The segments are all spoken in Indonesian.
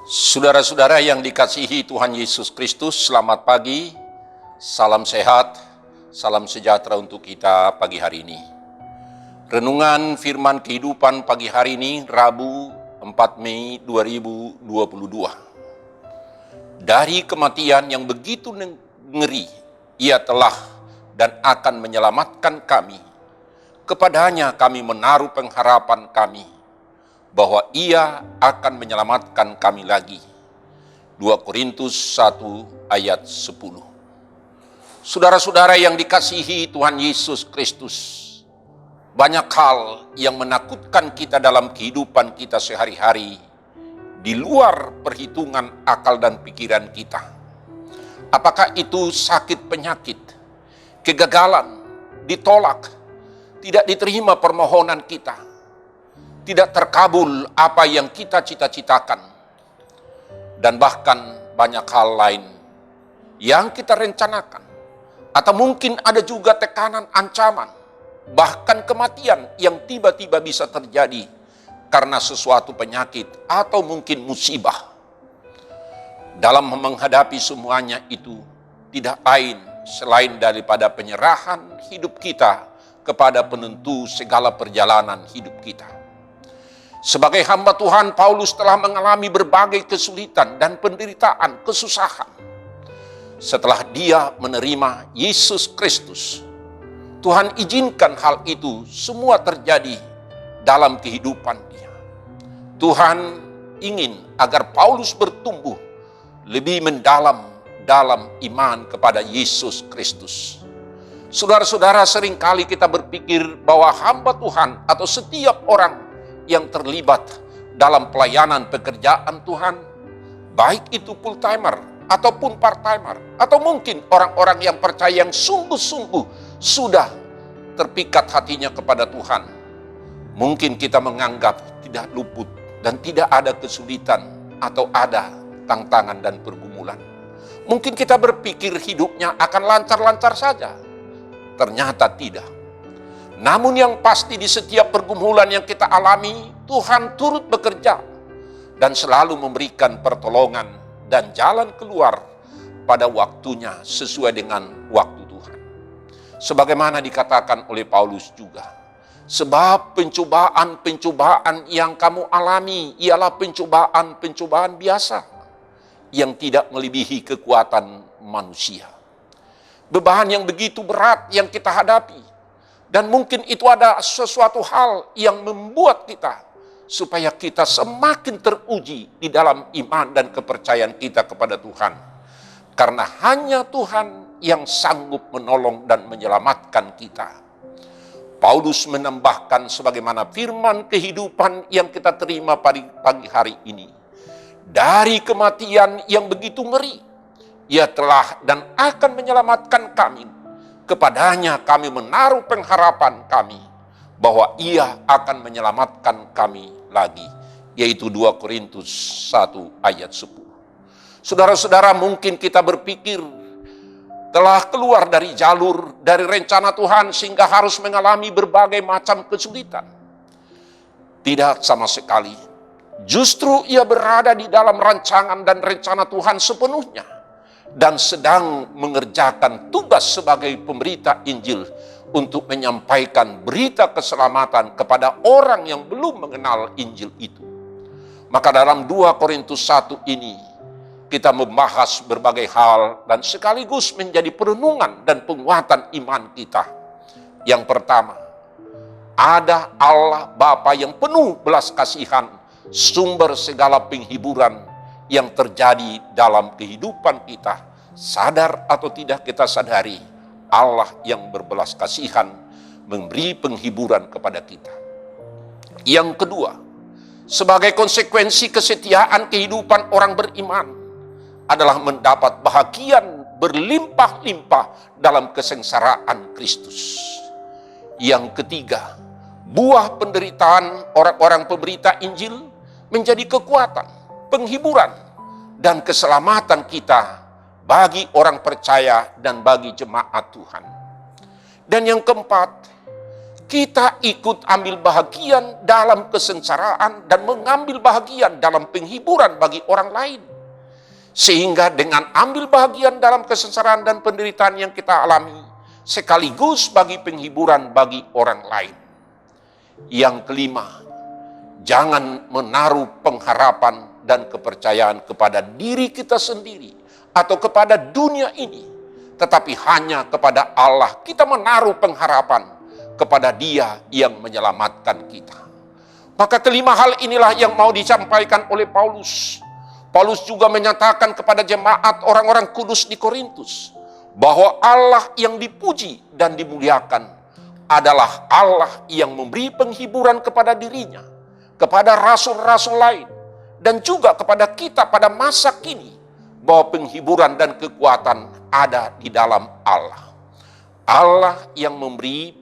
Saudara-saudara yang dikasihi Tuhan Yesus Kristus, selamat pagi, salam sehat, salam sejahtera untuk kita pagi hari ini. Renungan firman kehidupan pagi hari ini, Rabu 4 Mei 2022. Dari kematian yang begitu ngeri, Ia telah dan akan menyelamatkan kami. Kepadanya kami menaruh pengharapan kami, bahwa Ia akan menyelamatkan kami lagi. 2 Korintus 1 ayat 10. Saudara-saudara yang dikasihi Tuhan Yesus Kristus, banyak hal yang menakutkan kita dalam kehidupan kita sehari-hari, di luar perhitungan akal dan pikiran kita. Apakah itu sakit penyakit, kegagalan, ditolak, tidak diterima permohonan kita, tidak terkabul apa yang kita cita-citakan, dan bahkan banyak hal lain yang kita rencanakan, atau mungkin ada juga tekanan, ancaman, bahkan kematian yang tiba-tiba bisa terjadi karena sesuatu penyakit atau mungkin musibah. Dalam menghadapi semuanya itu, tidak lain selain daripada penyerahan hidup kita kepada penentu segala perjalanan hidup kita. Sebagai hamba Tuhan, Paulus telah mengalami berbagai kesulitan dan penderitaan, kesusahan. Setelah dia menerima Yesus Kristus, Tuhan izinkan hal itu semua terjadi dalam kehidupan dia. Tuhan ingin agar Paulus bertumbuh lebih mendalam dalam iman kepada Yesus Kristus. Saudara-saudara, seringkali kita berpikir bahwa hamba Tuhan atau setiap orang yang terlibat dalam pelayanan pekerjaan Tuhan, baik itu full timer ataupun part timer, atau mungkin orang-orang yang percaya yang sungguh-sungguh sudah terpikat hatinya kepada Tuhan, mungkin kita menganggap tidak luput dan tidak ada kesulitan atau ada tantangan dan pergumulan. Mungkin kita berpikir hidupnya akan lancar-lancar saja, ternyata tidak. Namun yang pasti di setiap pergumulan yang kita alami, Tuhan turut bekerja dan selalu memberikan pertolongan dan jalan keluar pada waktunya sesuai dengan waktu Tuhan. Sebagaimana dikatakan oleh Paulus juga, sebab pencobaan-pencobaan yang kamu alami ialah pencobaan-pencobaan biasa yang tidak melebihi kekuatan manusia. Beban yang begitu berat yang kita hadapi, dan mungkin itu ada sesuatu hal yang membuat kita supaya kita semakin teruji di dalam iman dan kepercayaan kita kepada Tuhan. Karena hanya Tuhan yang sanggup menolong dan menyelamatkan kita. Paulus menambahkan sebagaimana firman kehidupan yang kita terima pagi hari ini. Dari kematian yang begitu ngeri, Ia telah dan akan menyelamatkan kami. Kepadanya kami menaruh pengharapan kami bahwa Ia akan menyelamatkan kami lagi. Yaitu 2 Korintus 1 ayat 10. Saudara-saudara, mungkin kita berpikir telah keluar dari jalur, dari rencana Tuhan sehingga harus mengalami berbagai macam kesulitan. Tidak sama sekali. Justru ia berada di dalam rancangan dan rencana Tuhan sepenuhnya, dan sedang mengerjakan tugas sebagai pemberita Injil untuk menyampaikan berita keselamatan kepada orang yang belum mengenal Injil itu. Maka dalam 2 Korintus 1 ini kita membahas berbagai hal dan sekaligus menjadi perenungan dan penguatan iman kita. Yang pertama, ada Allah Bapa yang penuh belas kasihan, sumber segala penghiburan yang terjadi dalam kehidupan kita, sadar atau tidak kita sadari, Allah yang berbelas kasihan memberi penghiburan kepada kita. Yang kedua, sebagai konsekuensi kesetiaan kehidupan orang beriman adalah mendapat bahagian berlimpah-limpah dalam kesengsaraan Kristus. Yang ketiga, buah penderitaan orang-orang pemberita Injil menjadi kekuatan, penghiburan, dan keselamatan kita bagi orang percaya dan bagi jemaat Tuhan. Dan yang keempat, kita ikut ambil bahagian dalam kesengsaraan dan mengambil bahagian dalam penghiburan bagi orang lain. Sehingga dengan ambil bahagian dalam kesengsaraan dan penderitaan yang kita alami, sekaligus bagi penghiburan bagi orang lain. Yang kelima, jangan menaruh pengharapan dan kepercayaan kepada diri kita sendiri atau kepada dunia ini, tetapi hanya kepada Allah kita menaruh pengharapan, kepada Dia yang menyelamatkan kita. Maka kelima hal inilah yang mau disampaikan oleh Paulus. Paulus juga menyatakan kepada jemaat orang-orang kudus di Korintus bahwa Allah yang dipuji dan dimuliakan adalah Allah yang memberi penghiburan kepada dirinya, kepada rasul-rasul lain, dan juga kepada kita pada masa kini, bahwa penghiburan dan kekuatan ada di dalam Allah. Allah yang memberi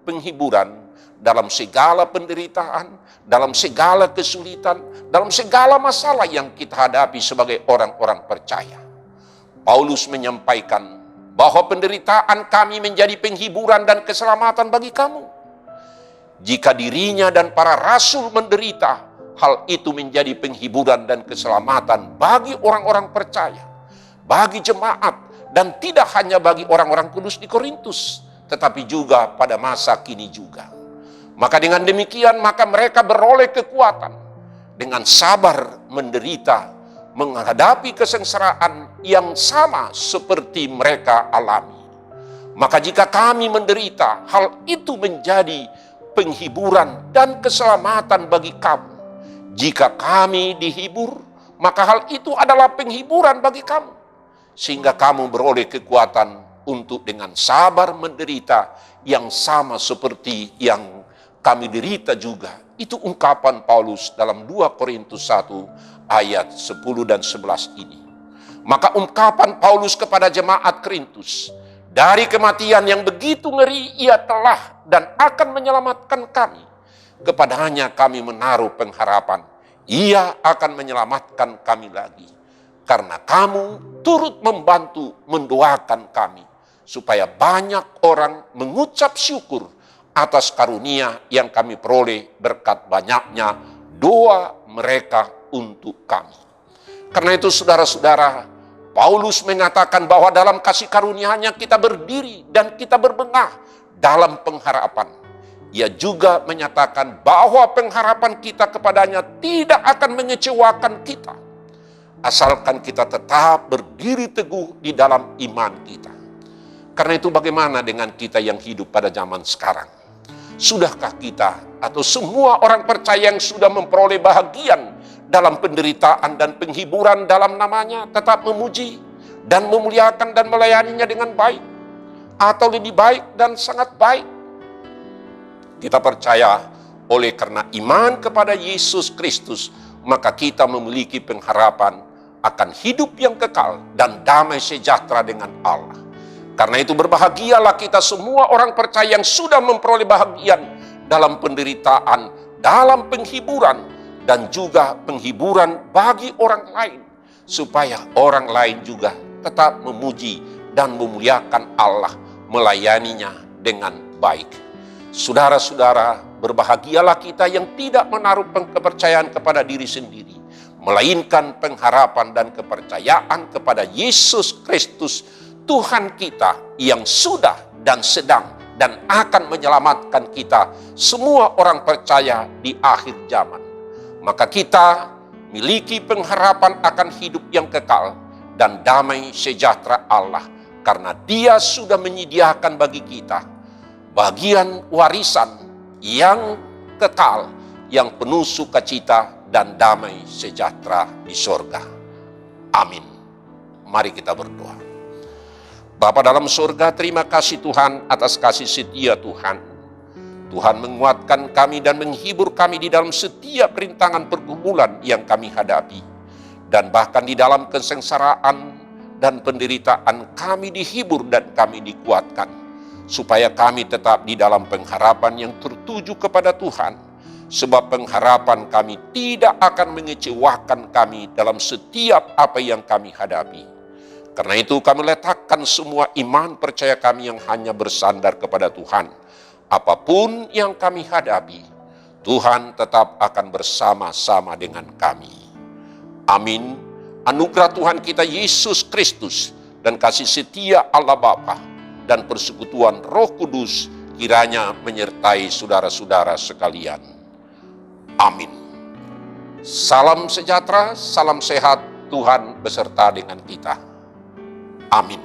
penghiburan dalam segala penderitaan, dalam segala kesulitan, dalam segala masalah yang kita hadapi sebagai orang-orang percaya. Paulus menyampaikan bahwa penderitaan kami menjadi penghiburan dan keselamatan bagi kamu. Jika dirinya dan para rasul menderita, hal itu menjadi penghiburan dan keselamatan bagi orang-orang percaya, bagi jemaat, dan tidak hanya bagi orang-orang kudus di Korintus, tetapi juga pada masa kini juga. Maka dengan demikian, maka mereka beroleh kekuatan dengan sabar menderita, menghadapi kesengsaraan yang sama seperti mereka alami. Maka jika kami menderita, hal itu menjadi penghiburan dan keselamatan bagi kamu. Jika kami dihibur, maka hal itu adalah penghiburan bagi kamu. Sehingga kamu beroleh kekuatan untuk dengan sabar menderita yang sama seperti yang kami derita juga. Itu ungkapan Paulus dalam 2 Korintus 1 ayat 10 dan 11 ini. Maka ungkapan Paulus kepada jemaat Korintus, dari kematian yang begitu ngeri ia telah dan akan menyelamatkan kami. Kepadanya kami menaruh pengharapan, ia akan menyelamatkan kami lagi. Karena kamu turut membantu mendoakan kami, supaya banyak orang mengucap syukur atas karunia yang kami peroleh berkat banyaknya doa mereka untuk kami. Karena itu saudara-saudara, Paulus mengatakan bahwa dalam kasih karunia-Nya kita berdiri dan kita berbengah dalam pengharapan. Ia juga menyatakan bahwa pengharapan kita kepadanya tidak akan mengecewakan kita, asalkan kita tetap berdiri teguh di dalam iman kita. Karena itu bagaimana dengan kita yang hidup pada zaman sekarang? Sudahkah kita atau semua orang percaya yang sudah memperoleh bahagian dalam penderitaan dan penghiburan dalam namanya tetap memuji dan memuliakan dan melayaninya dengan baik? Atau lebih baik dan sangat baik? Kita percaya oleh karena iman kepada Yesus Kristus, maka kita memiliki pengharapan akan hidup yang kekal dan damai sejahtera dengan Allah. Karena itu berbahagialah kita semua orang percaya yang sudah memperoleh bahagian dalam penderitaan, dalam penghiburan, dan juga penghiburan bagi orang lain, supaya orang lain juga tetap memuji dan memuliakan Allah, melayaninya dengan baik. Saudara-saudara, berbahagialah kita yang tidak menaruh kepercayaan kepada diri sendiri, melainkan pengharapan dan kepercayaan kepada Yesus Kristus, Tuhan kita yang sudah dan sedang dan akan menyelamatkan kita semua orang percaya di akhir zaman. Maka kita miliki pengharapan akan hidup yang kekal dan damai sejahtera Allah, karena Dia sudah menyediakan bagi kita bagian warisan yang kekal, yang penuh sukacita dan damai sejahtera di sorga. Amin. Mari kita berdoa. Bapa dalam surga, terima kasih Tuhan atas kasih setia Tuhan. Tuhan menguatkan kami dan menghibur kami di dalam setiap rintangan pergumulan yang kami hadapi. Dan bahkan di dalam kesengsaraan dan penderitaan kami dihibur dan kami dikuatkan. Supaya kami tetap di dalam pengharapan yang tertuju kepada Tuhan. Sebab pengharapan kami tidak akan mengecewakan kami dalam setiap apa yang kami hadapi. Karena itu kami letakkan semua iman percaya kami yang hanya bersandar kepada Tuhan. Apapun yang kami hadapi, Tuhan tetap akan bersama-sama dengan kami. Amin. Anugerah Tuhan kita Yesus Kristus dan kasih setia Allah Bapa dan persekutuan Roh Kudus kiranya menyertai saudara-saudara sekalian. Amin. Salam sejahtera, salam sehat, Tuhan beserta dengan kita. Amin.